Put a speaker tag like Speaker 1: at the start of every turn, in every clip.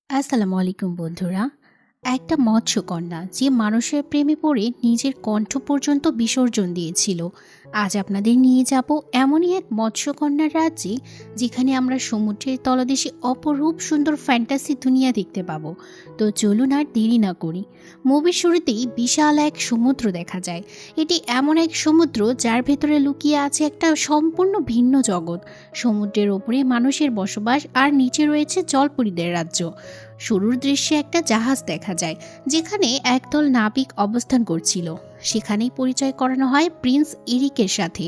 Speaker 1: আসসালামু আলাইকুম বন্ধুরা। একটা মৎস্যকন্যা যে মানুষের প্রেমে পড়ে নিজের কণ্ঠ পর্যন্ত বিসর্জন দিয়েছিল। আজ আপনাদের নিয়ে যাব এমনই এক মৎস্যকন্যার রাজ্যে, যেখানে আমরা সমুদ্রের তলদেশে অপরূপ সুন্দর ফ্যান্টাসি দুনিয়া দেখতে পাবো। তো চলুন আর দেরি না করি। মুভির শুরুতেই বিশাল এক সমুদ্র দেখা যায়। এটি এমন এক সমুদ্র যার ভেতরে লুকিয়ে আছে একটা সম্পূর্ণ ভিন্ন জগৎ। সমুদ্রের ওপরে মানুষের বসবাস আর নিচে রয়েছে জলপরীদের রাজ্য। শুরুর দৃশ্যে একটা জাহাজ দেখা যায়, যেখানে একদল নাবিক অবস্থান করছিল। সেখানেই পরিচয় করানো হয় প্রিন্স এরিকের সাথে।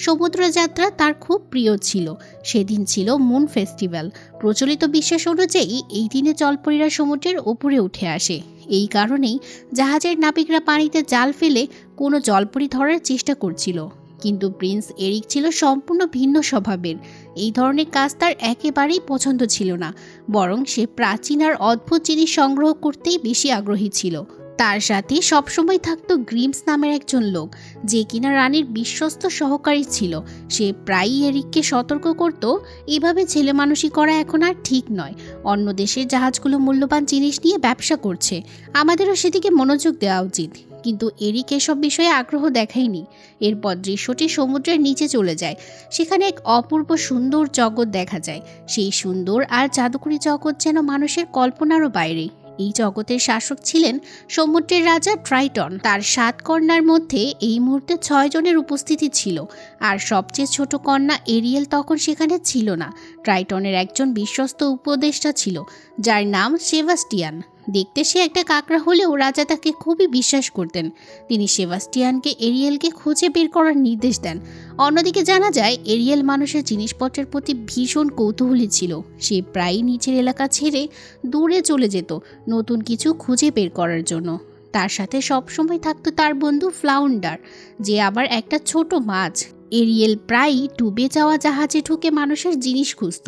Speaker 1: সমুদ্র যাত্রা তার খুব প্রিয় ছিল। সেদিন ছিল মুন ফেস্টিভ্যাল। প্রচলিত বিশ্বাস অনুযায়ী এই দিনে জলপরীরা সমুদ্রের ওপরে উঠে আসে। এই কারণেই জাহাজের নাবিকরা পানিতে জাল ফেলে কোনো জলপরী ধরার চেষ্টা করছিল। কিন্তু প্রিন্স এরিক ছিল সম্পূর্ণ ভিন্ন স্বভাবের। এই ধরনের কাজ তার একেবারেই পছন্দ ছিল না, বরং সে প্রাচীন আর অদ্ভুত জিনিস সংগ্রহ করতেই বেশি আগ্রহী ছিল। তার সাথে সবসময় থাকতো গ্রিমস নামের একজন লোক, যে কিনা রানীর বিশ্বস্ত সহকারী ছিল। সে প্রায়ই এরিককে সতর্ক করত, এভাবে ছেলে মানুষই করা এখন আর ঠিক নয়। অন্য দেশের জাহাজগুলো মূল্যবান জিনিস নিয়ে ব্যবসা করছে, আমাদেরও সেদিকে মনোযোগ দেওয়া উচিত। কিন্তু এরিক এসব বিষয়ে আগ্রহ দেখায়নি। এরপর দৃশ্যটি সমুদ্রের নিচে চলে যায়। সেখানে এক অপূর্ব সুন্দর জগৎ দেখা যায়। সেই সুন্দর আর জাদুকরী জগৎ যেন মানুষের কল্পনারও বাইরে। এই জগতের শাসক ছিলেন সমুদ্রের রাজা ট্রাইটন। তার 7 কন্যার মধ্যে এই মুহূর্তে 6 জনের উপস্থিতি ছিল, আর সবচেয়ে ছোট কন্যা এরিয়েল তখন সেখানে ছিল না। ট্রাইটনের একজন বিশ্বস্ত উপদেষ্টা ছিল, যার নাম সেবাস্টিয়ান। দেখতে সে একটা কাকড়া হলেও রাজা তাকে খুবই বিশ্বাস করতেন। তিনি সেবাস্টিয়ানকে এরিয়েলকে খুঁজে বের করার নির্দেশ দেন। অন্যদিকে জানা যায় এরিয়েল মানুষের জিনিসপত্রের প্রতি ভীষণ কৌতূহলী ছিল। সে প্রায়ই নিচের এলাকা ছেড়ে দূরে চলে যেত নতুন কিছু খুঁজে বের করার জন্য। তার সাথে সবসময় থাকতো তার বন্ধু ফ্লাউন্ডার, যে আবার একটা ছোট মাছ। এরিয়েল প্রায়ই ডুবে যাওয়া জাহাজে ঢুকে মানুষের জিনিস খুঁজত।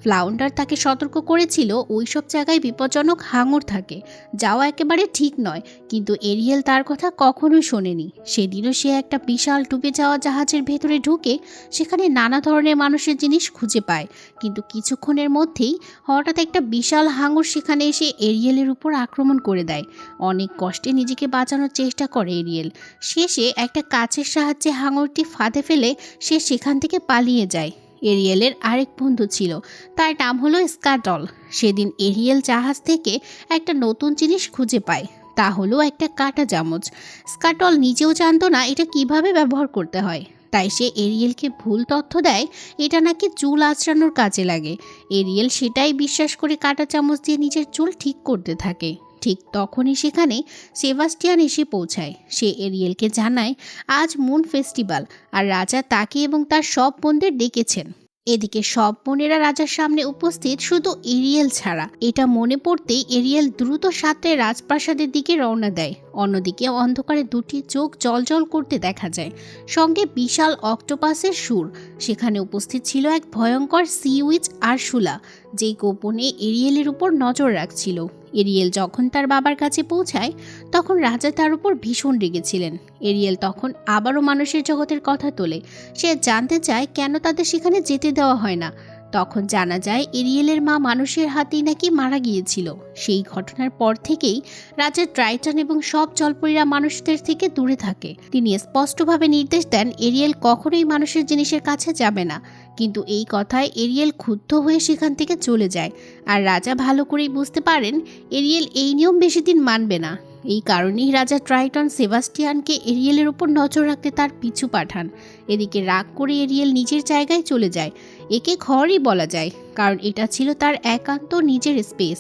Speaker 1: ফ্লাউন্ডার তাকে সতর্ক করেছিল ওই সব জায়গায় বিপজ্জনক হাঙর থাকে, যাওয়া একেবারে ঠিক নয়। কিন্তু এরিয়েল তার কথা কখনোই শোনেনি। সেদিনও সে একটা বিশাল ডুবে যাওয়া জাহাজের ভেতরে ঢুকে সেখানে নানা ধরনের মানুষের জিনিস খুঁজে পায়। কিন্তু কিছুক্ষণের মধ্যেই হঠাৎ একটা বিশাল হাঙর সেখানে এসে এরিয়েলের উপর আক্রমণ করে দেয়। অনেক কষ্টে নিজেকে বাঁচানোর চেষ্টা করে এরিয়েল। শেষে একটা কাচের সাহায্যে হাঙরটি ফাঁদে ফেলে সে সেখান থেকে পালিয়ে যায়। এরিয়েলের আরেক বন্ধু ছিল, তার নাম হলো স্কাটল। সেদিন এরিয়েল জাহাজ থেকে একটা নতুন জিনিস খুঁজে পায়, তা হলো একটা কাঁটা চামচ। স্কাটল নিজেও জানতো না এটা কিভাবে ব্যবহার করতে হয়, তাই সে এরিয়েলকে ভুল তথ্য দেয় এটা নাকি চুল আঁচড়ানোর কাজে লাগে। এরিয়েল সেটাই বিশ্বাস করে কাঁটা চামচ দিয়ে নিজের চুল ঠিক করতে থাকে। ঠিক তখনই সেখানে সেবাস্টিয়ান এসে পৌঁছায়। সে এরিয়েলকে জানায় আজ মুন ফেস্টিভ্যাল, আর রাজা তাকে এবং তার সব বোনদের ডেকেছেন। এদিকে সব বোনেরা রাজার সামনে উপস্থিত, শুধু এরিয়েল ছাড়া। এটা মনে পড়তেই এরিয়েল দ্রুত সাঁতরে রাজপ্রাসাদের দিকে রওনা দেয়। অন্যদিকে অন্ধকারে দুটি চোখ জলজল করতে দেখা যায়, সঙ্গে বিশাল অক্টোপাসের সুর। সেখানে উপস্থিত ছিল এক ভয়ঙ্কর সি উইচ আরশুলা, যে গোপনে এরিয়েলের উপর নজর রাখছিল। এরিয়েল যখন তার বাবার কাছে পৌঁছায়, তখন রাজা তার উপর ভীষণ রেগেছিলেন। এরিয়েল তখন আবারও মানুষের জগতের কথা তোলে। সে জানতে চায় কেন তাদের সেখানে যেতে দেওয়া হয় না। তখন জানা যায় এরিয়েলের মা মানুষের হাতেই নাকি মারা গিয়েছিল। সেই ঘটনার পর থেকেই রাজা ট্রাইটন এবং সব জলপরীরা মানুষদের থেকে দূরে থাকে। তিনি স্পষ্টভাবে নির্দেশ দেন এরিয়েল কখনোই মানুষের জিনিসের কাছে যাবে না। কিন্তু এই কথায় এরিয়েল ক্ষুব্ধ হয়ে সেখান থেকে চলে যায়। আর রাজা ভালো করেই বুঝতে পারেন এরিয়েল এই নিয়ম বেশি দিন মানবে না। এই কারণেই রাজা ট্রাইটন সেবাস্টিয়ানকে এরিয়েলের উপর নজর রাখতে তার পিছু পাঠান। এদিকে রাগ করে এরিয়েল নিজের জায়গায় চলে যায়। একে ঘরই বলা যায়, কারণ এটা ছিল তার একান্ত নিজের স্পেস।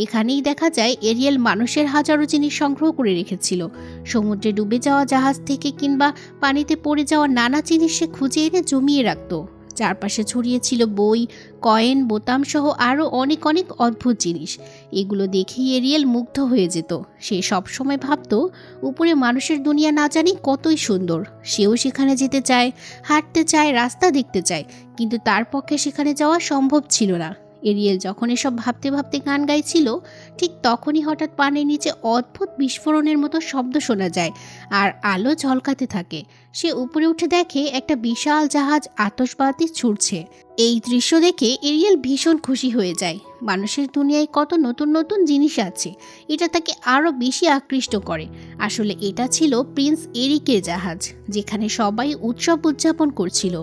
Speaker 1: এখানেই দেখা যায় এরিয়েল মানুষের হাজারো জিনিস সংগ্রহ করে রেখেছিল। সমুদ্রে ডুবে যাওয়া জাহাজ থেকে কিংবা পানিতে পড়ে যাওয়া নানা জিনিস সে খুঁজে এনে জমিয়ে রাখত। চারপাশে ছড়িয়ে ছিল বই, কয়েন, বোতাম সহ আরও অনেক অনেক অদ্ভুত জিনিস। এগুলো দেখেই এরিয়েল মুগ্ধ হয়ে যেত। সে সবসময় ভাবত উপরে মানুষের দুনিয়া না জানি কতই সুন্দর। সেও সেখানে যেতে চায়, হাঁটতে চায়, রাস্তা দেখতে চায়, কিন্তু তার পক্ষে সেখানে যাওয়া সম্ভব ছিল না। এরিয়েল যখন এসব ভাবতে ভাবতে গান গাইছিল, ঠিক তখনই হঠাৎ পানির নিচে অদ্ভুত বিস্ফোরণের মতো শব্দ শোনা যায়, আর আলো ঝলকাতে থাকে। সে উপরে উঠে দেখে একটা বিশাল জাহাজ আতশবাজি ছুটছে। এই দৃশ্য দেখে এরিয়েল ভীষণ খুশি হয়ে যায়। মানুষের দুনিয়ায় কত নতুন নতুন জিনিস আছে, এটা তাকে আরও বেশি আকৃষ্ট করে। আসলে এটা ছিল প্রিন্স এরিকের জাহাজ, যেখানে সবাই উৎসব উদযাপন করছিল।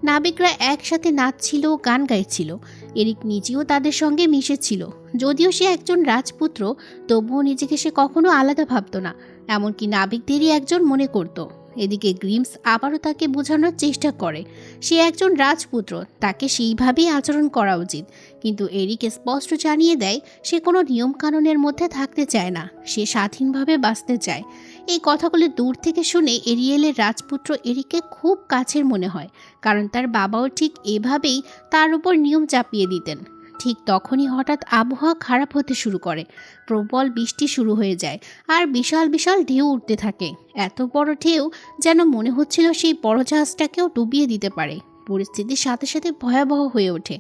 Speaker 1: নাবিকরা একসাথে নাচছিল, গান গাইছিল। এরিক নিজেও তাদের সঙ্গে মিশেছিল। যদিও সে একজন রাজপুত্র, তবুও নিজেকে সে কখনো আলাদা ভাবত না, এমনকি নাবিকদেরই একজন মনে করত। এদিকে গ্রিমস আবারও তাকে বোঝানোর চেষ্টা করে সে একজন রাজপুত্র, তাকে সেইভাবেই আচরণ করা উচিত। কিন্তু এরিক স্পষ্ট জানিয়ে দেয় সে কোনো নিয়মকানুনের মধ্যে থাকতে চায় না, সে স্বাধীনভাবে বাঁচতে চায়। এই কথাগুলো দূর থেকে শুনে এরিয়েলের রাজপুত্র এরিককে খুব কাছের মনে হয়, কারণ তার বাবাও ঠিক এভাবেই তার উপর নিয়ম চাপিয়ে দিতেন। ঠিক তখনই হঠাৎ আবহাওয়া খারাপ হতে শুরু করে, প্রবল বৃষ্টি শুরু হয়ে যায়, আর বিশাল বিশাল ঢেউ উঠতে থাকে। এত বড় ঢেউ যেন মনে হচ্ছিল সেই বড় জাহাজটাকেও ডুবিয়ে দিতে পারে। পরিস্থিতির সাথে সাথে ভয়াবহ হয়ে ওঠে।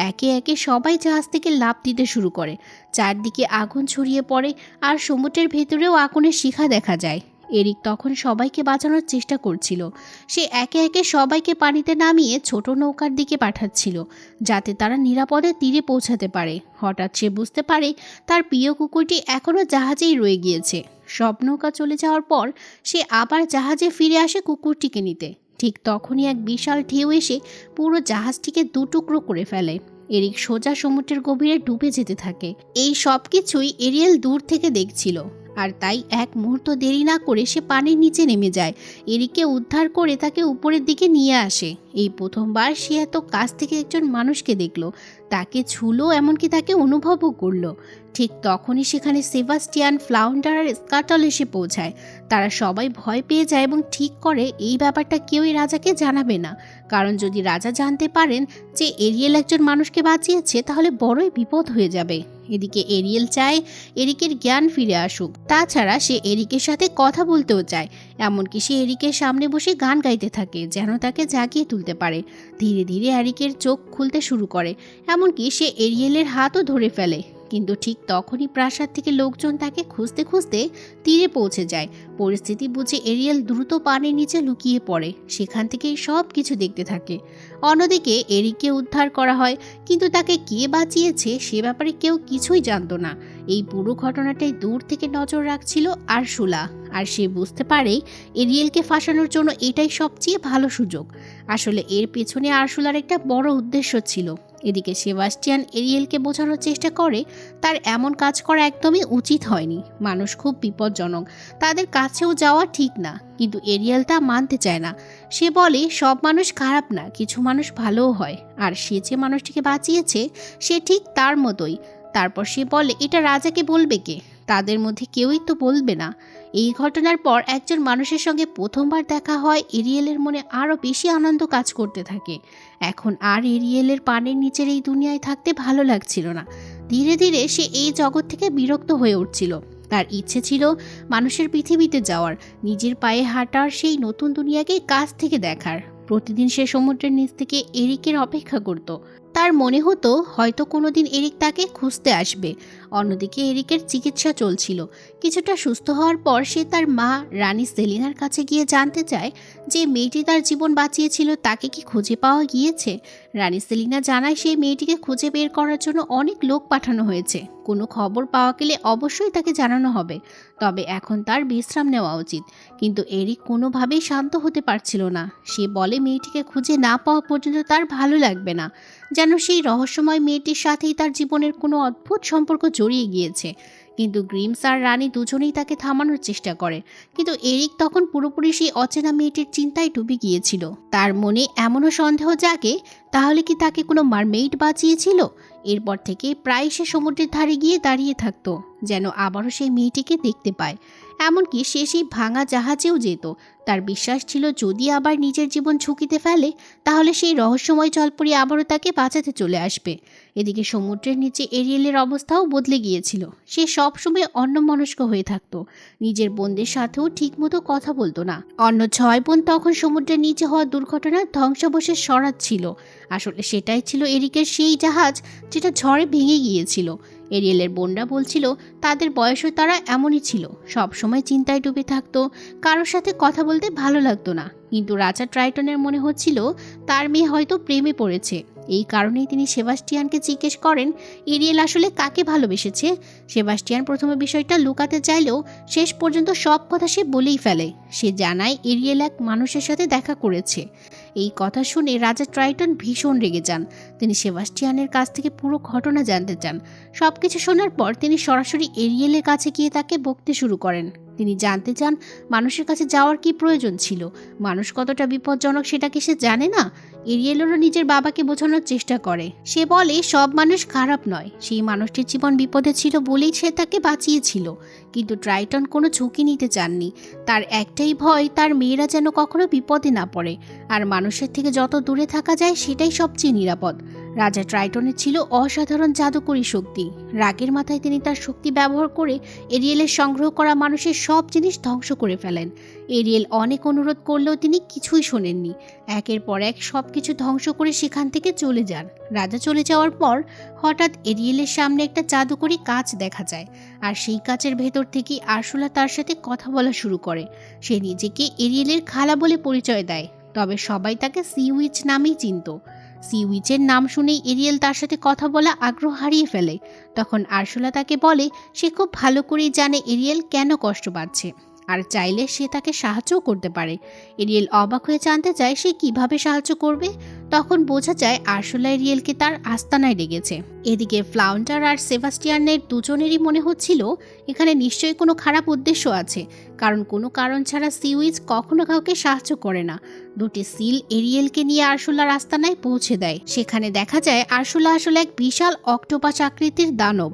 Speaker 1: একে একে সবাই জাহাজ থেকে লাফ দিতে শুরু করে, চারদিকে আগুন ছড়িয়ে পড়ে, আর সমুদ্রের ভেতরেও আগুনের শিখা দেখা যায়। এরিক তখন সবাইকে বাঁচানোর চেষ্টা করছিল। সে একে একে সবাইকে পানিতে নামিয়ে ছোট নৌকার দিকে পাঠাচ্ছিল, যাতে তারা নিরাপদে তীরে পৌঁছাতে পারে। হঠাৎ সে বুঝতে পারে তার প্রিয় কুকুরটি এখনও জাহাজেই রয়ে গিয়েছে। সব নৌকা চলে যাওয়ার পর সে আবার জাহাজে ফিরে আসে কুকুরটিকে নিতে। ঠিক তখনই এক বিশাল ঢেউ এসে পুরো জাহাজটিকে দুটুকরো করে ফেলে। এরিক সোজা সমুদ্রের গভীরে ডুবে যেতে থাকে। এই সব কিছুই এরিয়েল দূর থেকে দেখছিল, আর তাই এক মুহূর্ত দেরি না করে সে পানির নিচে নেমে যায়। এরিককে উদ্ধার করে তাকে উপরের দিকে নিয়ে আসে। এই প্রথমবার সে এত কাছ থেকে একজন মানুষকে দেখল, তাকে ছুলো, এমনকি তাকে অনুভবও করলো। ঠিক তখনই সেখানে সেবাস্টিয়ান, ফ্লাউন্ডার আর স্কাটল এসে পৌঁছায়। তারা সবাই ভয় পেয়ে যায় এবং ঠিক করে এই ব্যাপারটা কেউই রাজাকে জানাবে না, কারণ যদি রাজা জানতে পারেন যে এরিয়েল একজন মানুষকে বাঁচিয়েছে, তাহলে বড়ই বিপদ হয়ে যাবে। এদিকে এরিয়েল চায় এরিকের জ্ঞান ফিরে আসুক, তাছাড়া সে এরিকের সাথে কথা বলতেও চায়। এমনকি সে এরিকের সামনে বসে গান গাইতে থাকে, যেন তাকে জাগিয়ে তুলতে পারে। ধীরে ধীরে এরিকের চোখ খুলতে শুরু করে, এমনকি সে এরিয়েলের হাতও ধরে ফেলে। কিন্তু ঠিক তখনই প্রাসাদ থেকে লোকজন তাকে খুঁজতে খুঁজতে তীরে পৌঁছে যায়। পরিস্থিতি বুঝে এরিয়েল দ্রুত পানির নিচে লুকিয়ে পড়ে, সেখান থেকেই সব কিছু দেখতে থাকে। অন্যদিকে এরিককে উদ্ধার করা হয়, কিন্তু তাকে কে বাঁচিয়েছে সে ব্যাপারে কেউ কিছুই জানতো না। এই পুরো ঘটনাটাই দূর থেকে নজর রাখছিল আরশুলা, আর সে বুঝতে পারে এরিয়েলকে ফাঁসানোর জন্য এটাই সবচেয়ে ভালো সুযোগ। আসলে এর পেছনে আরশুলার একটা বড় উদ্দেশ্য ছিল। এদিকে সেবাস্টিয়ান এরিয়েলকে বোঝানোর চেষ্টা করে তার এমন কাজ করা একদমই উচিত হয়নি, মানুষ খুব বিপজ্জনক, তাদের কাছেও যাওয়া ঠিক না। কিন্তু এরিয়েল তা মানতে চায় না। সে বলে সব মানুষ খারাপ না, কিছু মানুষ ভালোও হয়, আর সে যে মানুষটিকে বাঁচিয়েছে সে ঠিক তার মতোই। তারপর সে বলে এটা রাজাকে বলবে কে, তাদের মধ্যে কেউই তো বলবে না। এই ঘটনার পর একজন মানুষের সঙ্গে প্রথমবার দেখা হয় এরিয়েলের মনে আরও বেশি আনন্দ কাজ করতে থাকে। এখন আর এরিয়েলের পানির নিচের এই দুনিয়ায় থাকতে ভালো লাগছিল না। ধীরে ধীরে সে এই জগৎ থেকে বিরক্ত হয়ে উঠছিল। তার ইচ্ছে ছিল মানুষের পৃথিবীতে যাওয়ার, নিজের পায়ে হাঁটার, সেই নতুন দুনিয়াকে কাছ থেকে দেখার। প্রতিদিন সে সমুদ্রের নিচ থেকে এরিকের অপেক্ষা করত। তার মনে হতো হয়তো কোনোদিন এরিক তাকে খুঁজতে আসবে। অন্যদিকে এরিকের চিকিৎসা চলছিল। কিছুটা সুস্থ হওয়ার পর সে তার মা রানী সেলিনার কাছে গিয়ে জানতে চায় যে মেয়েটি তার জীবন বাঁচিয়েছিল তাকে কি খুঁজে পাওয়া গিয়েছে। রানী সেলিনা জানায় সেই মেয়েটিকে খুঁজে বের করার জন্য অনেক লোক পাঠানো হয়েছে, কোনো খবর পাওয়া গেলে অবশ্যই তাকে জানানো হবে, তবে এখন তার বিশ্রাম নেওয়া উচিত। কিন্তু এরিক কোনোভাবেই শান্ত হতে পারছিল না। সে বলে মেয়েটিকে খুঁজে না পাওয়া পর্যন্ত তার ভালো লাগবে না, যেন সেই রহস্যময় মেয়েটির সাথেই তার জীবনের কোনো অদ্ভুত সম্পর্ক জড়িয়ে গিয়েছে। কিন্তু গ্রিমস আর রানী দুজনেই তাকে থামানোর চেষ্টা করে, কিন্তু এরিক তখন পুরোপুরি সেই অচেনা মেয়েটির চিন্তায় ডুবে গিয়েছিল। তার মনে এমনও সন্দেহ জাগে, তাহলে কি তাকে কোনো মারমেইড বাঁচিয়েছিল? এরপর থেকে প্রায় সে সমুদ্রের ধারে গিয়ে দাঁড়িয়ে থাকতো, যেন আবারও সেই মেয়েটিকে দেখতে পায়। এমনকি সে সেই ভাঙা জাহাজেও যেত। তার বিশ্বাস ছিল যদি আবার নিজের জীবন ঝুঁকিতে ফেলে, তাহলে সেই রহস্যময় জলপরি আবারও তাকে বাঁচাতে চলে আসবে। এদিকে সমুদ্রের নিচে এরিয়েলের অবস্থাও বদলে গিয়েছিল। সে সবসময় অন্যমনস্ক হয়ে থাকতো, নিজের বোনদের সাথেও ঠিকমতো কথা বলতো না। অন্য 6 বোন তখন সমুদ্রের নিচে হওয়া দুর্ঘটনার ধ্বংসাবশেষ সরাচ্ছিল। আসলে সেটাই ছিল এরিকের সেই জাহাজ যেটা ঝড়ে ভেঙে গিয়েছিল। এরিয়েলের বোনরা বলছিল তাদের বয়সও তারা এমনই ছিল, সবসময় চিন্তায় ডুবে থাকতো, কারোর সাথে কথা বলতে ভালো লাগতো না। কিন্তু রাজা ট্রাইটনের মনে হচ্ছিল তার মেয়ে হয়তো প্রেমে পড়েছে। এই কারণেই তিনি সেবাস্টিয়ানকে জিজ্ঞেস করেন এরিয়েল আসলে কাকে ভালোবেসেছে। সেবাস্টিয়ান প্রথমে বিষয়টা লুকাতে চাইলেও শেষ পর্যন্ত সব কথা সে বলেই ফেলে। সে জানায় এরিয়েল এক মানুষের সাথে দেখা করেছে। এই কথা শুনে রাজা ট্রাইটন ভীষণ রেগে যান। তিনি সেবাস্টিয়ানের কাছ থেকে পুরো ঘটনা জানতে চান। সবকিছু শোনার পর তিনি সরাসরি এরিয়েলের কাছে গিয়ে তাকে বকতে শুরু করেন। তিনি জানতে চান মানুষের কাছে যাওয়ার কি প্রয়োজন ছিল, মানুষ কতটা বিপজ্জনক সেটা কি সে জানে না। এরিয়েলেরও নিজের বাবাকে বোঝানোর চেষ্টা করে। সে বলে সব মানুষ খারাপ নয়, সেই মানুষটির জীবন বিপদে ছিল বলেই সে তাকে বাঁচিয়েছিল। কিন্তু ট্রাইটন কোনো ঝুঁকি নিতে চাননি। তার একটাই ভয় তার মেয়েরা যেন কখনো বিপদে না পড়ে, আর মানুষের থেকে যত দূরে থাকা যায় সেটাই সবচেয়ে নিরাপদ। রাজা ট্রাইটনের ছিল অসাধারণ জাদুকরী শক্তি। রাগের মাথায় তিনি তার শক্তি ব্যবহার করে এরিয়েলের সংগ্রহ করা মানুষের সব জিনিস ধ্বংস করে ফেলেন। এরিয়েল অনেক অনুরোধ করলেও তিনি কিছুই শোনেননি। একের পর এক সব কিছু ধ্বংস করে সেখান থেকে চলে যান। রাজা চলে যাওয়ার পর হঠাৎ এরিয়েলের সামনে একটা জাদুকরী কাঁচ দেখা যায়, আর সেই কাঁচের ভেতর থেকে আরশুলা তার সাথে কথা বলা শুরু করে। সে নিজেকে এরিয়েলের খালা বলে পরিচয় দেয়, তবে সবাই তাকে সি উইচ নামেই চিনত। সি উইচের নাম শুনেই এরিয়েল তার সাথে কথা বলা আগ্রহ হারিয়ে ফেলে। তখন আরশুলা তাকে বলে সে খুব ভালো করেই জানে এরিয়েল কেন কষ্ট পাচ্ছে, আর চাইলে সে তাকে সাহায্যও করতে পারে। এরিয়েল অবাক হয়ে জানতে চায় সে কিভাবে সাহায্য করবে। তখন বোঝা যায় আরশুলা এরিয়েলকে তার আস্তানায় ডেকেছে। এদিকে ফ্লাউন্ডার আর সেবাস্টিয়ানের দুজনেরই মনে হচ্ছিল এখানে নিশ্চয়ই কোনো খারাপ উদ্দেশ্য আছে, কারণ কোনো কারণ ছাড়া সিউইচ কখনো কাউকে সাহায্য করে না। দুটি সিল এরিয়েলকে নিয়ে আরশুলার আস্তানায় পৌঁছে দেয়। সেখানে দেখা যায় আরশুলা আসলে এক বিশাল অক্টোপাস আকৃতির দানব।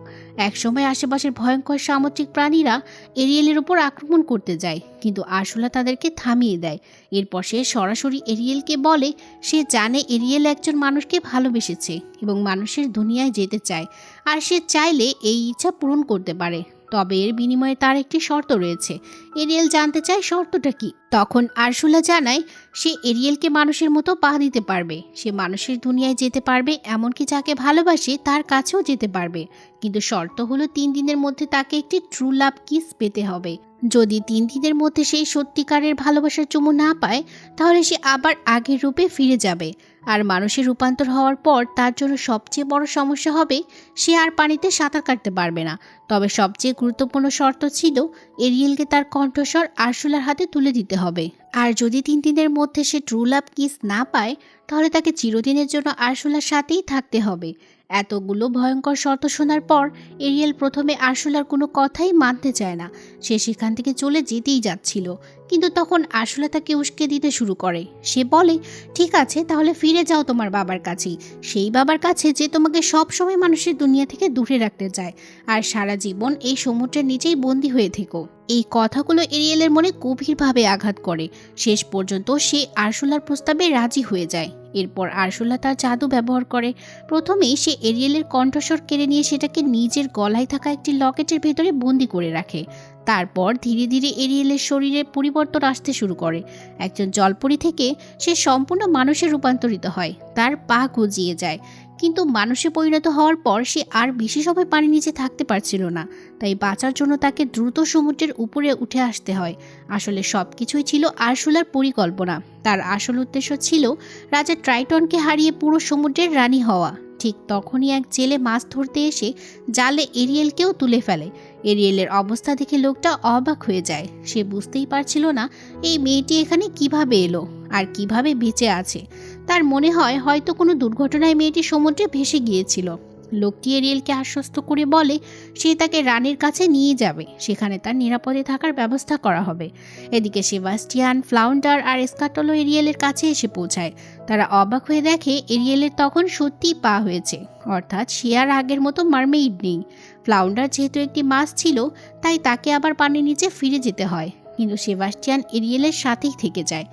Speaker 1: একসময় আশেপাশের ভয়ঙ্কর সামুদ্রিক প্রাণীরা এরিয়েলের উপর আক্রমণ করতে যায়, কিন্তু আরশুলা তাদেরকে থামিয়ে দেয়। এরপর সে সরাসরি এরিয়েলকে বলে সে জানে এরিয়েল একজন মানুষকে ভালোবেসেছে এবং মানুষের দুনিয়ায় যেতে চায়, আর সে চাইলে এই ইচ্ছা পূরণ করতে পারে। তবে এর বিনিময়ে তার একটি শর্ত রয়েছে। এরিয়েল জানতে চায় শর্তটা কি। তখন আরশুলা জানায় সে এরিয়েলকে মানুষের মতো পা দিতে পারবে, সে মানুষের দুনিয়ায় যেতে পারবে, এমনকি যাকে ভালোবাসে তার কাছেও যেতে পারবে। কিন্তু শর্ত হলো 3 দিনের মধ্যে তাকে একটি ট্রু লাভ কিস পেতে হবে। যদি 3 দিনের মধ্যে সেই সত্যিকারের ভালোবাসার চুমু না পায়, তাহলে সে আবার আগের রূপে ফিরে যাবে। আর মানুষের রূপান্তর হওয়ার পর তার জন্য সবচেয়ে বড় সমস্যা হবে সে আর পানিতে সাঁতার কাটতে পারবে না। তবে সবচেয়ে গুরুত্বপূর্ণ শর্ত ছিল এরিয়েলকে তার কণ্ঠস্বর আরশুলার হাতে তুলে দিতে হবে। আর যদি 3 দিনের মধ্যে সে ট্রু লাভ কিস না পায়, তাহলে তাকে চিরদিনের জন্য আরশুলার সাথেই থাকতে হবে। এতগুলো ভয়ঙ্কর শর্ত শোনার পর এরিয়েল প্রথমে আরশুলার কোনো কথাই মানতে চায় না। সে সেখান থেকে চলে যেতেই যাচ্ছিল, কিন্তু তখন আরশুলা তাকে উস্কে দিতে শুরু করে। সে বলে ঠিক আছে, তাহলে ফিরে যাও তোমার বাবার কাছেই, সেই বাবার কাছে যে তোমাকে সব সময় মানুষের দুনিয়া থেকে দূরে রাখতে চায়, আর সারা জীবন এই সমুদ্রের নিচেই বন্দী হয়ে থেকো। এই কথাগুলো এরিয়েলের মনে গভীরভাবে আঘাত করে। শেষ পর্যন্ত সে আরশুলার প্রস্তাবে রাজি হয়ে যায়। এরপর আরশুলা তার জাদু ব্যবহার করে। প্রথমেই সে এরিয়েলের কণ্ঠস্বর কেড়ে নিয়ে সেটাকে নিজের গলায় থাকা একটি লকেটের ভেতরে বন্দি করে রাখে। তারপর ধীরে ধীরে এরিয়েলের শরীরে পরিবর্তন আসতে শুরু করে। একজন জলপরি থেকে সে সম্পূর্ণ মানুষে রূপান্তরিত হয়। তার পা গজিয়ে যায়, কিন্তু মানুষে পরিণত হওয়ার পর সে আর বেশি সময় পানির নিচে থাকতে পারছিল না। তাই বাঁচার জন্য তাকে দ্রুত সমুদ্রের উপরে উঠে আসতে হয়। আসলে সব কিছুই ছিল আরশুলার পরিকল্পনা। তার আসল উদ্দেশ্য ছিল রাজা ট্রাইটনকে হারিয়ে পুরো সমুদ্রের রানী হওয়া। ঠিক তখনই এক জেলে মাছ ধরতে এসে জালে এরিয়েলকেও তুলে ফেলে। এরিয়েলের অবস্থা দেখে লোকটা অবাক হয়ে যায়। সে বুঝতেই পারছিল না এই মেয়েটি এখানে কিভাবে এলো আর কিভাবে বেঁচে আছে। তার মনে হয় হয়তো কোনো দুর্ঘটনায় মেয়েটি সমুদ্রে ভেসে গিয়েছিল। লোকটি এরিয়েলকে আশ্বস্ত করে বলে সে তাকে রানীর কাছে নিয়ে যাবে, সেখানে তার নিরাপদে থাকার ব্যবস্থা করা হবে। এদিকে সেবাস্টিয়ান, ফ্লাউন্ডার আর এসকাটলো এরিয়েলের কাছে এসে পৌঁছায়। তারা অবাক হয়ে দেখে এরিয়েলের তখন সত্যিই পা হয়েছে, অর্থাৎ সে আর আগের মতো মারমেইড নেই। ফ্লাউন্ডার যেহেতু একটি মাছ ছিল, তাই তাকে আবার পানির নিচে ফিরে যেতে হয়, কিন্তু সেবাস্টিয়ান এরিয়েলের সাথেই থেকে যায়।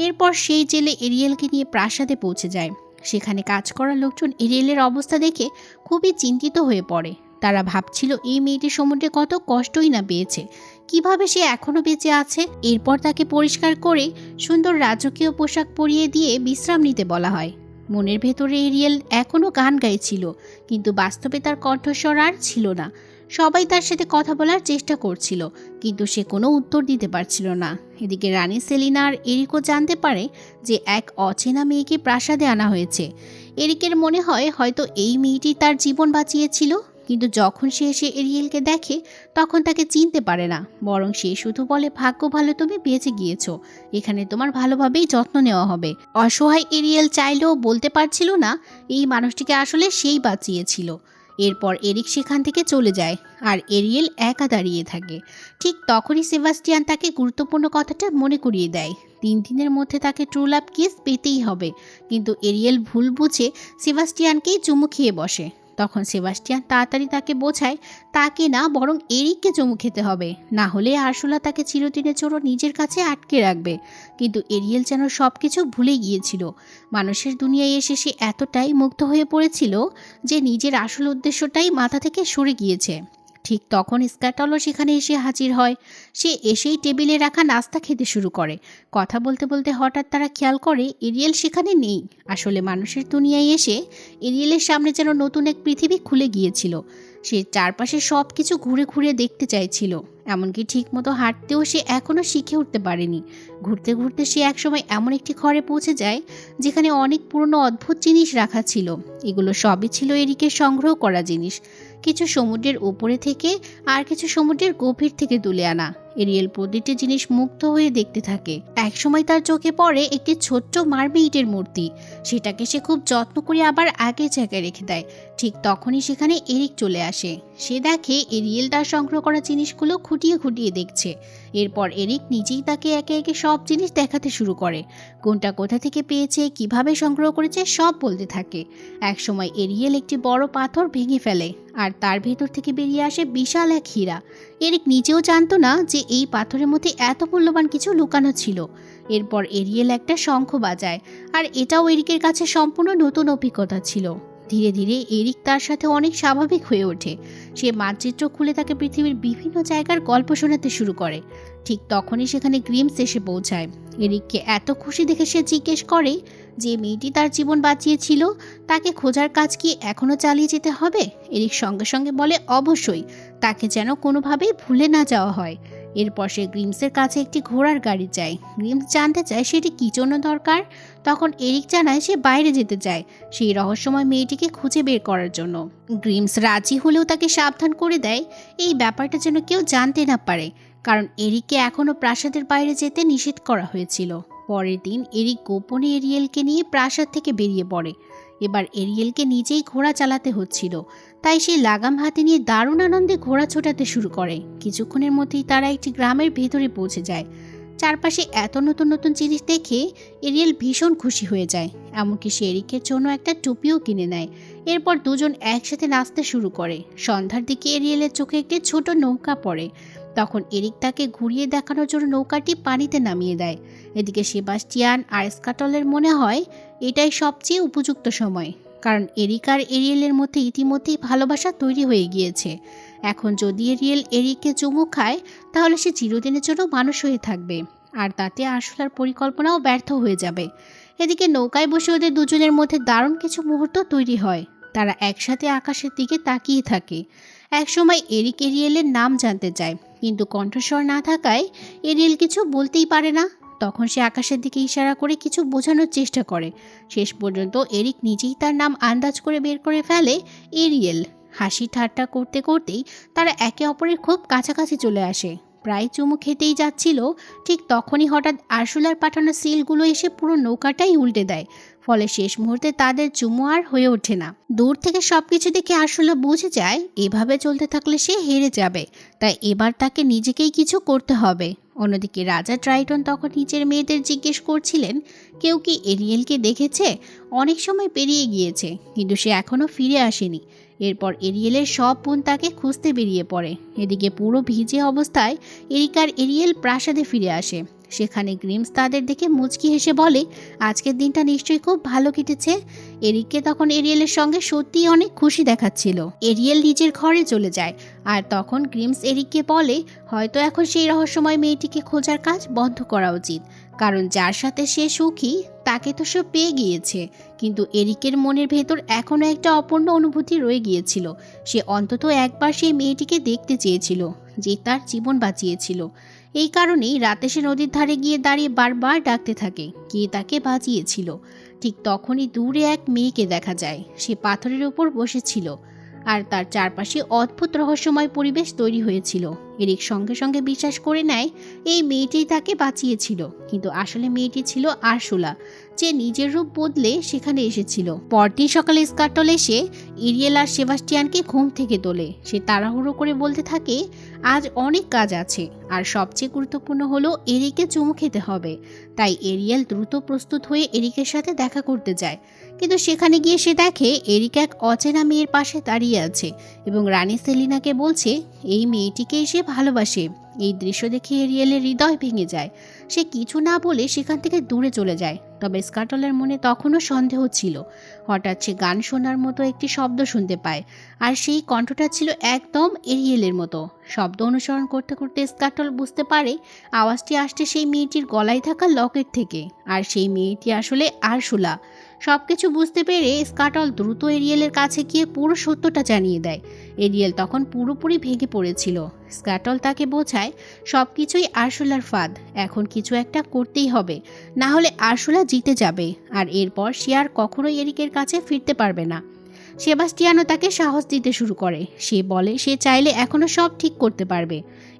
Speaker 1: এরপর সেই জেলে এরিয়েলকে নিয়ে প্রাসাদে পৌঁছে যায়। সেখানে কাজ করা লোকজন এরিয়েলের অবস্থা দেখে খুবই চিন্তিত হয়ে পড়ে। তারা ভাবছিল এই মেয়েটি সমুদ্রে কত কষ্টই না পেয়েছে, কিভাবে সে এখনো বেঁচে আছে। এরপর তাকে পরিষ্কার করে সুন্দর রাজকীয় পোশাক পরিয়ে দিয়ে বিশ্রাম নিতে বলা হয়। মনের ভেতরে এরিয়েল এখনো গান গাইছিল, কিন্তু বাস্তবে তার কণ্ঠস্বর আর ছিল না। সবাই তার সাথে কথা বলার চেষ্টা করছিল, কিন্তু সে কোনো উত্তর দিতে পারছিল না। এদিকে রানী সেলিনা আর এরিকো জানতে পারে যে এক অচেনা মেয়েকে প্রাসাদে আনা হয়েছে। এরিকের মনে হয় হয়তো এই মেয়েটি তার জীবন বাঁচিয়েছিল, কিন্তু যখন সে এসে এরিয়েলকে দেখে তখন তাকে চিনতে পারে না, বরং সে শুধু বলে, ভাগ্য ভালো তুমি বেঁচে গিয়েছো, এখানে তোমার ভালোভাবেই যত্ন নেওয়া হবে। অসহায় এরিয়েল চাইলেও বলতে পারছিল না এই মানুষটিকে আসলে সেই বাঁচিয়েছিল। এরপর এরিক সেখান থেকে চলে যায় আর এরিয়েল একা দাঁড়িয়ে থাকে। ঠিক তখনই সেবাস্টিয়ান তাকে গুরুত্বপূর্ণ কথাটা মনে করিয়ে দেয়, 3 দিনের মধ্যে তাকে ট্রু লাভ কিস পেতেই হবে। কিন্তু এরিয়েল ভুল বুঝে সেবাস্টিয়ানকেই চুমু খেয়ে বসে। তখন সেবাস্টিয়ান তাড়াতাড়ি তাকে বোঝায় তাকে না, বরং এরিককে চুমু খেতে হবে, না হলে আরশুলা তাকে চিরদিনের জন্য নিজের কাছে আটকে রাখবে। কিন্তু এরিয়েল যেন সব কিছু ভুলে গিয়েছিল। মানুষের দুনিয়ায় এসে সে এতটাই মুগ্ধ হয়ে পড়েছিল যে নিজের আসল উদ্দেশ্যটাই মাথা থেকে সরে গিয়েছে। ঠিক তখন স্ক্যাটলও সেখানে এসে হাজির হয়। সে এসেই টেবিলে রাখা নাস্তা খেতে শুরু করে। কথা বলতে বলতে হঠাৎ তারা খেয়াল করে এরিয়েল সেখানে নেই। আসলে মানুষের দুনিয়ায় এসে এরিয়েলের সামনে যেন নতুন এক পৃথিবী খুলে গিয়েছিল। সে চারপাশে সব কিছু ঘুরে ঘুরে দেখতে চাইছিল, এমনকি ঠিকমতো হাঁটতেও সে এখনও শিখে উঠতে পারেনি। ঘুরতে ঘুরতে সে একসময় এমন একটি ঘরে পৌঁছে যায় যেখানে অনেক পুরনো অদ্ভুত জিনিস রাখা ছিল। এগুলো সবই ছিল এরিকের সংগ্রহ করা জিনিস, কিছু সমুদ্রের উপরে থেকে আর কিছু সমুদ্রের গভীর থেকে তুলে আনা। এরিয়েল প্রতিটি জিনিস মুগ্ধ হয়ে দেখতে থাকে। একসময় তার চোখে পড়ে একটি ছোট্ট মারমেইডের মূর্তি। সেটাকে সে খুব যত্ন করে আবার আগের জায়গায় রেখে দেয়। ঠিক তখনই সেখানে এরিক চলে আসে। সে দেখে এরিয়েল তার সংগ্রহ করা জিনিসগুলো খুঁটিয়ে খুঁটিয়ে দেখছে। এরপর এরিক নিজেই তাকে একে একে সব জিনিস দেখাতে শুরু করে। কোনটা কোথা থেকে পেয়েছে, কিভাবে সংগ্রহ করেছে সব বলতে থাকে। একসময় এরিয়েল একটি বড় পাথর ভেঙে ফেলে আর তার ভেতর থেকে বেরিয়ে আসে বিশাল এক হীরা। এরিক নিজেও জানতো না যে এই পাথরের মধ্যে এত মূল্যবান কিছু লুকানো ছিল। এরপর এরিয়েল একটা শঙ্খ বাজায়, আর এটাও এরিকের কাছে সম্পূর্ণ নতুন অভিজ্ঞতা ছিল। ধীরে ধীরে এরিক তার সাথে অনেক স্বাভাবিক হয়ে ওঠে। সে মানচিত্র খুলে তাকে পৃথিবীর বিভিন্ন জায়গার গল্প শোনাতে শুরু করে। ঠিক তখনই সেখানে গ্রিমস এসে পৌঁছায়। এরিককে এত খুশি দেখে সে জিজ্ঞেস করে যে মেয়েটি তার জীবন বাঁচিয়েছিল তাকে খোঁজার কাজ কি এখনও চালিয়ে যেতে হবে। এরিক সঙ্গে সঙ্গে বলে অবশ্যই, তাকে যেন কোনোভাবেই ভুলে না যাওয়া হয়। এরপর সে গ্রিমসের কাছে একটি ঘোড়ার গাড়ি চায়। গ্রিমস জানতে চায় সেটি কী জন্য দরকার। তখন এরিক জানায় সে বাইরে যেতে চায়, সেই রহস্যময় মেয়েটিকে খুঁজে বের করার জন্য। গ্রিমস রাজি হলেও তাকে সাবধান করে দেয় এই ব্যাপারটা যেন কেউ জানতে না পারে, কারণ এরিককে এখনও প্রাসাদের বাইরে যেতে নিষেধ করা হয়েছিল। পরের দিন এরিক গোপনে এরিয়েলকে নিয়ে প্রাসাদ থেকে বেরিয়ে পড়ে। এবার এরিয়েলকে নিজেই ঘোড়া চালাতে হচ্ছিল, তাই সে লাগাম হাতে নিয়ে দারুণ আনন্দে ঘোড়া ছোটাতে শুরু করে। কিছুক্ষণের মধ্যেই তারা একটি গ্রামের ভেতরে পৌঁছে যায়। চারপাশে এত নতুন নতুন জিনিস দেখে এরিয়েল ভীষণ খুশি হয়ে যায়, এমনকি সে এরিকের জন্য একটা টুপিও কিনে নেয়। এরপর দুজন একসাথে নাচতে শুরু করে। সন্ধ্যার দিকে এরিয়েলের চোখে একটি ছোট নৌকা পড়ে। তখন এরিক তাকে ঘুরিয়ে দেখানোর জন্য নৌকাটি পানিতে নামিয়ে দেয়। এদিকে সেবাস্টিয়ান আর স্কাটলের মনে হয় এটাই সবচেয়ে উপযুক্ত সময়, কারণ এরিক আর এরিয়েলের মধ্যে ইতিমধ্যেই ভালোবাসা তৈরি হয়ে গিয়েছে। এখন যদি এরিয়েল এরিককে চুমু খায় তাহলে সে চিরদিনের জন্য মানুষ হয়ে থাকবে, আর তাতে আরশুলার পরিকল্পনাও ব্যর্থ হয়ে যাবে। এদিকে নৌকায় বসে ওদের দুজনের মধ্যে দারুণ কিছু মুহূর্ত তৈরি হয়। তারা একসাথে আকাশের দিকে তাকিয়ে থাকে। একসময় এরিক এরিয়েলের নাম জানতে চায়, কিন্তু কণ্ঠস্বর না থাকায় এরিয়েল কিছু বলতেই পারে না। তখন সে আকাশের দিকে ইশারা করে কিছু বোঝানোর চেষ্টা করে। শেষ পর্যন্ত এরিক নিজেই তার নাম আন্দাজ করে বের করে ফেলে, এরিয়েল। হাসি ঠাট্টা করতে করতেই তারা একে অপরের খুব কাছাকাছি চলে আসে। প্রায় চুমু খেতেই যাচ্ছিল, ঠিক তখনই হঠাৎ আরশুলার পাঠানো সিলগুলো এসে পুরো নৌকাটাই উল্টে দেয়। ফলে শেষ মুহূর্তে তাদের চুমু আর হয়ে ওঠে না। দূর থেকে সবকিছু দেখে আরশুলা বুঝে যায় এভাবে চলতে থাকলে সে হেরে যাবে, তাই এবার তাকে নিজেকেই কিছু করতে হবে। অন্যদিকে রাজা ট্রাইটন তখন নিজের মেয়েদের জিজ্ঞেস করছিলেন কেউ কি এরিয়েলকে দেখেছে। অনেক সময় পেরিয়ে গিয়েছে, কিন্তু সে এখনো ফিরে আসেনি। এরপর এরিয়েলের সব বোন তাকে খুঁজতে বেরিয়ে পড়ে। এদিকে পুরো ভিজে অবস্থায় এরিক আর এরিয়েল প্রাসাদে ফিরে আসে। সেখানে গ্রিমস তাদের দেখে মুচকি হেসে বলে আজকের দিনটা নিশ্চয়ই খুব ভালো কেটেছে। এরিককে তখন এরিয়েলের সঙ্গে সত্যিই অনেক খুশি দেখাচ্ছিল। এরিয়েল নিজের ঘরে চলে যায়, আর তখন গ্রিমস এরিককে বলে হয়তো এখন সেই রহস্যময় মেয়েটিকে খোঁজার কাজ বন্ধ করা উচিত, কারণ যার সাথে সে সুখী তাকে তো সে পেয়ে গিয়েছে। কিন্তু এরিকের মনের ভেতর এখনও একটা অপূর্ণ অনুভূতি রয়ে গিয়েছিল। সে অন্তত একবার সেই মেয়েটিকে দেখতে চেয়েছিল যে তার জীবন বাঁচিয়েছিল। এই কারণেই রাতে সে নদীর ধারে গিয়ে দাঁড়িয়ে বারবার ডাকতে থাকে কে তাকে বাঁচিয়েছিল। ঠিক তখনই দূরে এক মেয়েকে দেখা যায়। সে পাথরের উপর বসেছিল আর তার চারপাশে অদ্ভুত রহস্যময় পরিবেশ তৈরি হয়েছিল। এরিক সঙ্গে সঙ্গে বিশ্বাস করে নেয় এই মেয়েটিই তাকে বাঁচিয়েছিল, কিন্তু আসলে মেয়েটি ছিল আরশুলা, যে নিজের রূপ বদলে সেখানে এসেছিল। পরদিন সকালে স্কাটল এসে এরিয়েল আর সেবাস্টিয়ানকে ঘুম থেকে তোলে। সে তাড়াহুড়ো করে বলতে থাকে, আজ অনেক কাজ আছে, আর সবচেয়ে গুরুত্বপূর্ণ হলো এরিকে চুমু খেতে হবে। তাই এরিয়েল দ্রুত প্রস্তুত হয়ে এরিকের সাথে দেখা করতে যায়, কিন্তু সেখানে গিয়ে সে দেখে এরিক এক অচেনা মেয়ের পাশে দাঁড়িয়ে আছে এবং রানী সেলিনাকে বলছে এই মেয়েটিকে সে ভালোবাসে। এই দৃশ্য দেখে এরিয়েলের হৃদয় ভেঙে যায়। সে কিছু না বলে সেখান থেকে দূরে চলে যায়। তবে স্কাটলের মনে তখনও সন্দেহ ছিল। হঠাৎ সে গান শোনার মতো একটি শব্দ শুনতে পায়, আর সেই কণ্ঠটা ছিল একদম এরিয়েলের মতো। শব্দ অনুসরণ করতে করতে স্কাটল বুঝতে পারে আওয়াজটি আসছে সেই মেয়েটির গলায় থাকা লকেট থেকে, আর সেই মেয়েটি আসলে আরশুলা। সবকিছু বুঝতে পেরে স্কাটল দ্রুত এরিয়েলের কাছে গিয়ে পুরো সত্যটা জানিয়ে দেয়। এরিয়েল তখন পুরোপুরি ভেঙে পড়েছিল। স্কাটল তাকে বোঝায় সবকিছুই আরশুলার ফাঁদ, এখন কিছু একটা করতেই হবে, না হলে আরশুলা জিতে যাবে, আর এরপর সে আর কখনোই এরিকের কাছে ফিরতে পারবে না। সেবাস্টিয়ানও তাকে সাহস দিতে শুরু করে। সে বলে সে চাইলে এখনো সব ঠিক করতে পারবে।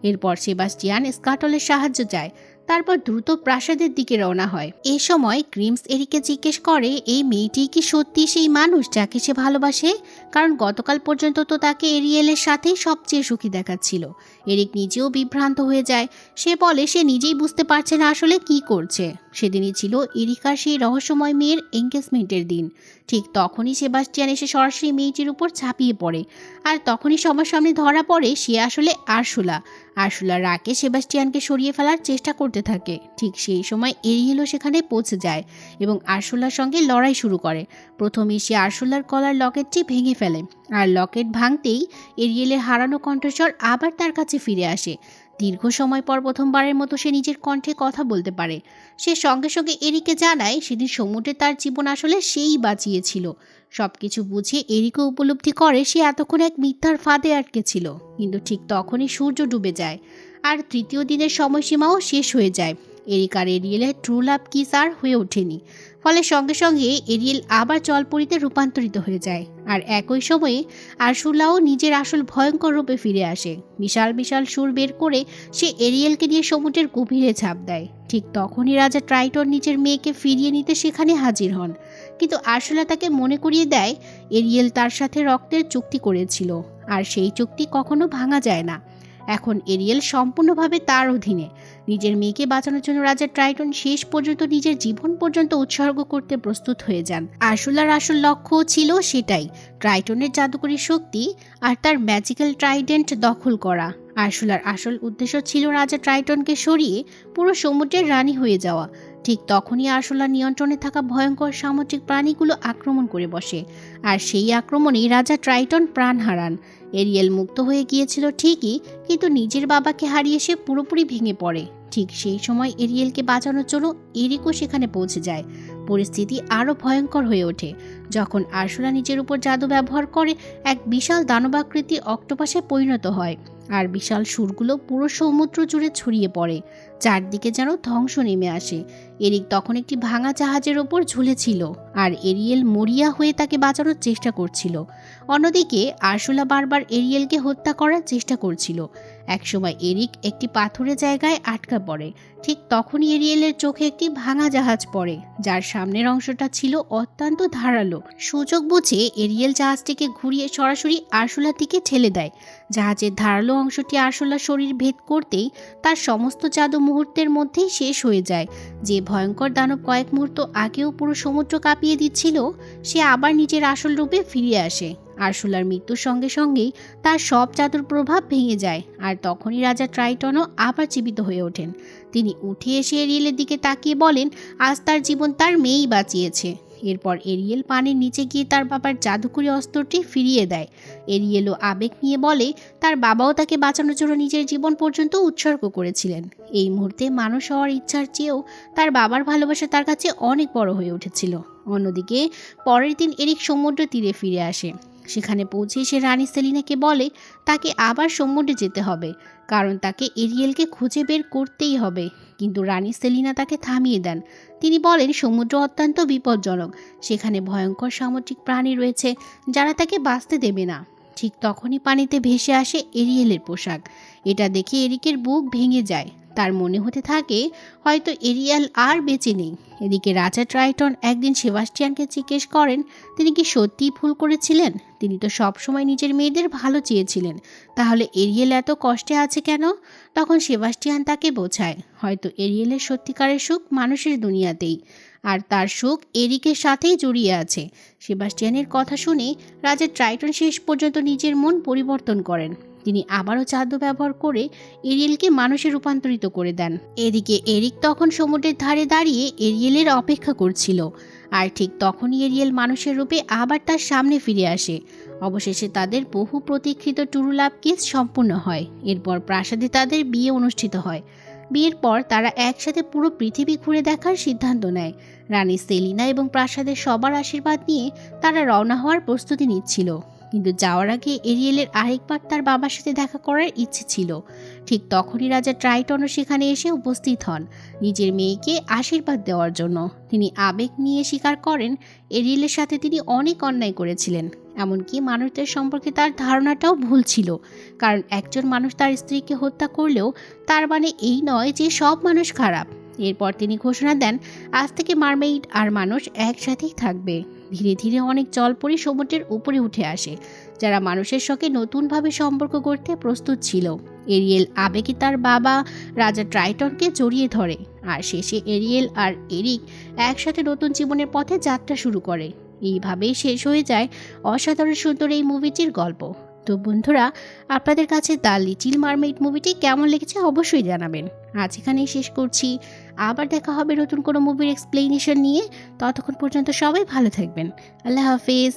Speaker 1: এরপর সেবাস্টিয়ান স্কাটলের সাহায্য চায়, তারপর দ্রুত প্রাসাদের দিকে রওনা হয়। এই সময় গ্রিমস এরিকে জিজ্ঞেস করে এই মেয়েটি কি সত্যি সেই মানুষ যাকে সে ভালোবাসে, কারণ গতকাল পর্যন্ত তো তাকে এরিয়েলের সাথেই সবচেয়ে সুখী দেখাচ্ছিল। এরিক নিজেও বিভ্রান্ত হয়ে যায়। সে বলে সে নিজেই বুঝতে পারছে না আসলে কি করছে। সেদিনই ছিল এরিকার সেই রহস্যময় মেয়ের এঙ্গেজমেন্টের দিন। ঠিক তখনই সেবাস্টিয়ান এসে সরাসরি মেয়েটির উপর ঝাঁপিয়ে পড়ে, আর তখনই সবার সামনে ধরা পড়ে সে আসলে আরশুলা। আরশুলা রাগে সেবাস্টিয়ানকে সরিয়ে ফেলার চেষ্টা করতে থাকে। ঠিক সেই সময় এরিয়েলও সেখানে পৌঁছে যায় এবং আরশুলার সঙ্গে লড়াই শুরু করে। প্রথমে সে আরশুলার গলার লকেটটি ভেঙে ফেলে, আর লকেট ভাঙতেই এরিয়েলের হারানো কণ্ঠস্বর আবার তার কাছে ফিরে আসে। দীর্ঘ সময় পর প্রথমবারের মতো সে নিজের কণ্ঠে কথা বলতে পারে। সে সঙ্গে সঙ্গে এরিকে জানায় সেদিন সমুদ্রে তার জীবন আসলে সেই বাঁচিয়েছিল। সবকিছু বুঝে এরিকও উপলব্ধি করে সে এতক্ষণ এক মিথ্যার ফাঁদে আটকে ছিল। কিন্তু ঠিক তখনই সূর্য ডুবে যায়, আর তৃতীয় দিনের সময়সীমাও শেষ হয়ে যায়। এরিক আর এরিয়েলের ট্রু লাভ কিস আর হয়ে ওঠেনি। ফলে সঙ্গে সঙ্গে এরিয়েল আবার জলপরীতে রূপান্তরিত হয়ে যায়, আর একই সময়ে আরশুলাও নিজের আসল ভয়ঙ্কর রূপে ফিরে আসে। বিশাল বিশাল সুর বের করে সে এরিয়েলকে নিয়ে সমুদ্রের গভীরে ঝাঁপ দেয়। ঠিক তখনই রাজা ট্রাইটন নিজের মেয়েকে ফিরিয়ে নিতে সেখানে হাজির হন, কিন্তু আরশুলা তাকে মনে করিয়ে দেয় এরিয়েল তার সাথে রক্তের চুক্তি করেছিল, আর সেই চুক্তি কখনো ভাঙা যায় না। এখন এরিয়েল সম্পূর্ণভাবে তার অধীনে। নিজের মেয়েকে বাঁচানোর জন্য রাজা ট্রাইটন শেষ পর্যন্ত নিজের জীবন পর্যন্ত উৎসর্গ করতে প্রস্তুত হয়ে যান। আরশুলার আসল লক্ষ্য ছিল সেটাই, ট্রাইটনের জাদুকরী শক্তি আর তার ম্যাজিক্যাল ট্রাইডেন্ট দখল করা। আরশুলার আসল উদ্দেশ্য ছিল রাজা ট্রাইটনকে সরিয়ে পুরো সমুদ্রের রানী হয়ে যাওয়া। ঠিক তখনই আরশুলার নিয়ন্ত্রণে থাকা ভয়ঙ্কর সামুদ্রিক প্রাণীগুলো আক্রমণ করে বসে, আর সেই আক্রমণেই রাজা ট্রাইটন প্রাণ হারান। এরিয়েল মুক্ত হয়ে গিয়েছিল ঠিকই, কিন্তু নিজের বাবাকে হারিয়ে সে পুরোপুরি ভেঙে পড়ে। ঠিক সেই সময় এরিয়েলকে বাঁচানোর জন্য এরিকও সেখানে পৌঁছে যায়। পরিস্থিতি আরও ভয়ঙ্কর হয়ে ওঠে যখন আরশুলা নিজের উপর জাদু ব্যবহার করে এক বিশাল দানবাকৃতি অক্টোপাসে পরিণত হয়, আর বিশাল সুরগুলো পুরো সমুদ্র জুড়ে ছড়িয়ে পড়ে। চারদিকে যেন ধ্বংস নেমে আসে। এরিক তখন একটি ভাঙা জাহাজের ওপর ঝুলেছিল, আর এরিয়েল মরিয়া হয়ে তাকে বাঁচানোর চেষ্টা করছিল। অন্যদিকে আরশুলা বারবার এরিয়েলকে হত্যা করার চেষ্টা করছিল। একসময় এরিক একটি পাথুরে জায়গায় আটকা পড়ে। ঠিক তখনই এরিয়েলের চোখে একটি ভাঙা জাহাজ পড়ে, যার সামনের অংশটা ছিল অত্যন্ত ধারালো। সুযোগ বুঝে এরিয়েল জাহাজটিকে ঘুরিয়ে সরাসরি আরশুলার দিকে ঠেলে দেয়। জাহাজের ধারালো অংশটি আরশুলার শরীর ভেদ করতেই তার সমস্ত জাদু মুহূর্তের মধ্যেই শেষ হয়ে যায়। যে ভয়ঙ্কর দানব কয়েক মুহূর্ত আগেও পুরো সমুদ্র কাঁপিয়ে দিচ্ছিল, সে আবার নিজের আসল রূপে ফিরে আসে। আরশুলার মৃত্যুর সঙ্গে সঙ্গেই তার সব জাদুর প্রভাব ভেঙে যায়, আর তখনই রাজা ট্রাইটনও আবার জীবিত হয়ে ওঠেন। তিনি উঠে এসে এরিয়েলের দিকে তাকিয়ে বলেন আজ তার জীবন তার মেয়েই বাঁচিয়েছে। এরপর এরিয়েল পানির নিচে গিয়ে তার বাবার জাদুকরী অস্ত্রটি ফিরিয়ে দেয়। এরিয়েলও আবেগ নিয়ে বলে তার বাবাও তাকে বাঁচানোর জন্য নিজের জীবন পর্যন্ত উৎসর্গ করেছিলেন। এই মুহূর্তে মানুষ হওয়ার ইচ্ছার চেয়েও তার বাবার ভালোবাসা তার কাছে অনেক বড় হয়ে উঠেছিল। অন্যদিকে পরের দিন এরিক সমুদ্র তীরে ফিরে আসে। সেখানে পৌঁছে সে রানী সেলিনাকে বলে তাকে আবার সমুদ্রে যেতে হবে, কারণ তাকে এরিয়েলকে খুঁজে বের করতেই হবে। কিন্তু রানী সেলিনা তাকে থামিয়ে দেন। তিনি বলেন সমুদ্র অত্যন্ত বিপজ্জনক, সেখানে ভয়ঙ্কর সামুদ্রিক প্রাণী রয়েছে যারা তাকে বাঁচতে দেবে না। ঠিক তখনই পানিতে ভেসে আসে এরিয়েলের পোশাক। এটা দেখে এরিকের বুক ভেঙে যায়। তার মনে হতে থাকে হয়তো এরিয়াল আর বেঁচে নেই। এদিকে রাজা ট্রাইটন একদিন সেবাস্টিয়ানকে জিজ্ঞেস করেন তিনি কি সত্যিই ভুল করেছিলেন। তিনি তো সবসময় নিজের মেয়েদের ভালো চেয়েছিলেন, তাহলে এরিয়েল এত কষ্টে আছে কেন? তখন সেবাস্টিয়ান তাকে বোঝায় হয়তো এরিয়েলের সত্যিকারের সুখ মানুষের দুনিয়াতেই, আর তার সুখ এরিকের সাথেই জড়িয়ে আছে। সেবাস্টিয়ানের কথা শুনে রাজা ট্রাইটন শেষ পর্যন্ত নিজের মন পরিবর্তন করেন। তিনি আবারও জাদু ব্যবহার করে এরিয়েলকে মানুষে রূপান্তরিত করে দেন। এদিকে এরিক তখন সমুদ্রের ধারে দাঁড়িয়ে এরিয়েলের অপেক্ষা করছিল, আর ঠিক তখনই এরিয়েল মানুষের রূপে আবার তার সামনে ফিরে আসে। অবশেষে তাদের বহু প্রতীক্ষিত ট্রু লাভ কিস সম্পূর্ণ হয়। এরপর প্রাসাদে তাদের বিয়ে অনুষ্ঠিত হয়। বিয়ের পর তারা একসাথে পুরো পৃথিবী ঘুরে দেখার সিদ্ধান্ত নেয়। রানী সেলিনা এবং প্রাসাদের সবার আশীর্বাদ নিয়ে তারা রওনা হওয়ার প্রস্তুতি নিচ্ছিল। কিন্তু যাওয়ার আগে এরিয়েলের আরেকবার তার বাবার সাথে দেখা করার ইচ্ছে ছিল। ঠিক তখনই রাজা ট্রাইটনও সেখানে এসে উপস্থিত হন নিজের মেয়েকে আশীর্বাদ দেওয়ার জন্য। তিনি আবেগ নিয়ে স্বীকার করেন এরিয়েলের সাথে তিনি অনেক অন্যায় করেছিলেন, এমনকি মানুষদের সম্পর্কে তার ধারণাটাও ভুল ছিল। কারণ একজন মানুষ তার স্ত্রীকে হত্যা করলেও তার মানে এই নয় যে সব মানুষ খারাপ। এরপর তিনি ঘোষণা দেন আজ থেকে মারমেইড আর মানুষ একসাথেই থাকবে। ধীরে ধীরে অনেক জলপরি সমুদ্রের উপরে উঠে আসে, যারা মানুষের সঙ্গে নতুনভাবে সম্পর্ক করতে প্রস্তুত ছিল। এরিয়েল আবেগে তার বাবা রাজা ট্রাইটনকে জড়িয়ে ধরে, আর শেষে এরিয়েল আর এরিক একসাথে নতুন জীবনের পথে যাত্রা শুরু করে। এইভাবেই শেষ হয়ে যায় অসাধারণ সুন্দর এই মুভিটির গল্প। তো বন্ধুরা, আপনাদের কাছে দ্য লিটল মারমেইড মুভিটি কেমন লেগেছে অবশ্যই জানাবেন। আজ এখানেই শেষ করছি। আবার দেখা হবে নতুন কোনো মুভির এক্সপ্লেনেশন নিয়ে। ততক্ষণ পর্যন্ত সবাই ভালো থাকবেন। আল্লাহ হাফিজ।